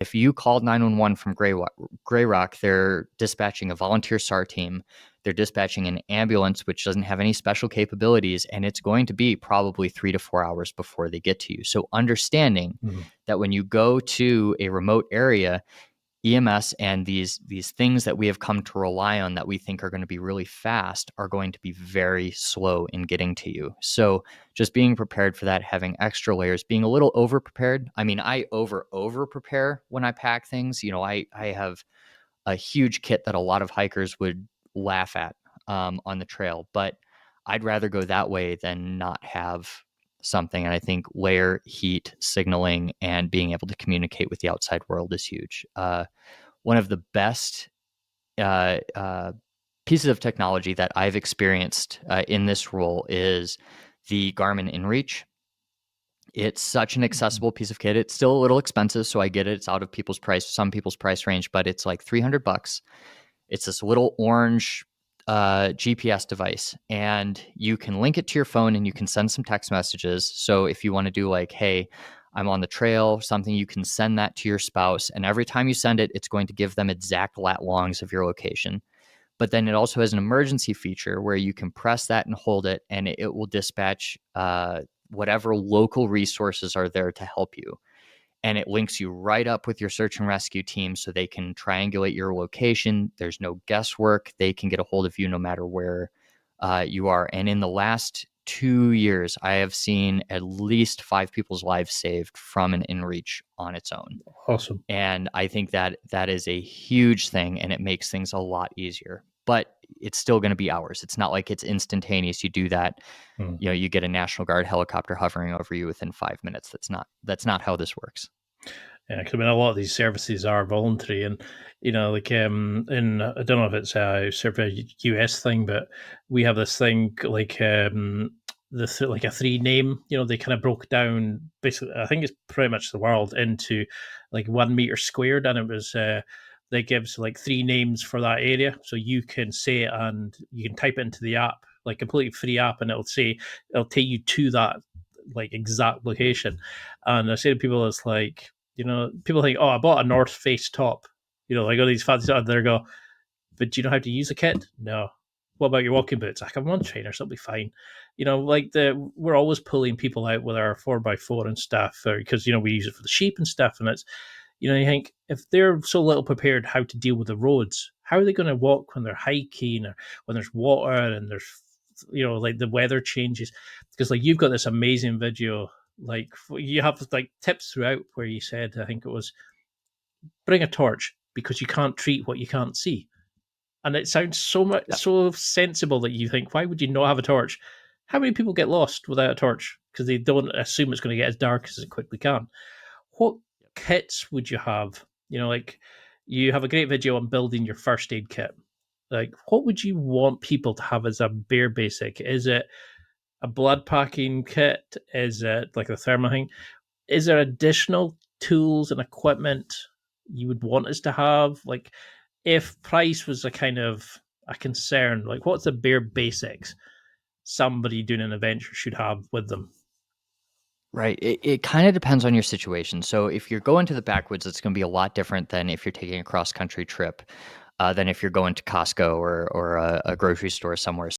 If you called 911 from Grey Rock, they're dispatching a volunteer SAR team. They're dispatching an ambulance, which doesn't have any special capabilities, and it's going to be probably 3 to 4 hours before they get to you. So understanding that when you go to a remote area, EMS and these things that we have come to rely on that we think are going to be really fast are going to be very slow in getting to you. So just being prepared for that, having extra layers, being a little over prepared. I mean, I over prepare when I pack things. I have a huge kit that a lot of hikers would laugh at on the trail, but I'd rather go that way than not have something. And I think layer, heat, signaling, and being able to communicate with the outside world is huge. One of the best uh, uh, pieces of technology that I've experienced in this role is the Garmin inReach. It's such an accessible piece of kit. It's still a little expensive, so I get it. It's out of some people's price range, but it's like $300. It's this little orange GPS device, and you can link it to your phone and you can send some text messages. So if you want to do like, hey, I'm on the trail, something, you can send that to your spouse. And every time you send it, it's going to give them exact lat longs of your location. But then it also has an emergency feature where you can press that and hold it, and it will dispatch whatever local resources are there to help you. And it links you right up with your search and rescue team so they can triangulate your location. There's no guesswork. They can get a hold of you no matter where you are. And in the last 2 years, I have seen at least 5 people's lives saved from an inReach on its own. Awesome. And I think that that is a huge thing, and it makes things a lot easier. But it's still going to be hours. It's not like it's instantaneous. You do that, Mm. you get a National Guard helicopter hovering over you within 5 minutes. That's not how this works. Yeah, 'cause I mean, a lot of these services are voluntary, and like in I don't know if it's a sort of a US thing, but we have this thing like like a three name. They kind of broke down basically. I think it's pretty much the world into like 1 meter squared, and it was they gives like three names for that area, so you can say it and you can type it into the app, like completely free app, and it'll take you to that like exact location. And I say to people, it's like people think, oh, I bought a North Face top. Like all these fancy stuff. They go, but do you know how to use a kit? No. What about your walking boots? Like, I'm on trainers, they'll be fine. Like we're always pulling people out with our 4x4 and stuff because we use it for the sheep and stuff. And it's you think if they're so little prepared how to deal with the roads, how are they going to walk when they're hiking or when there's water and there's like the weather changes? Because like you've got this amazing video, like you have like tips throughout where you said, I think it was, bring a torch because you can't treat what you can't see. And it sounds so much Yep. so sensible that you think, why would you not have a torch? How many people get lost without a torch because they don't assume it's going to get as dark as it quickly can? What kits would you have? Like you have a great video on building your first aid kit. Like, what would you want people to have as a bare basic? Is it a blood packing kit? Is it like a thermal thing? Is there additional tools and equipment you would want us to have? Like, if price was a kind of a concern, like what's the bare basics somebody doing an adventure should have with them? Right. It kind of depends on your situation. So if you're going to the backwoods, it's going to be a lot different than if you're taking a cross country trip, than if you're going to Costco or a grocery store somewhere.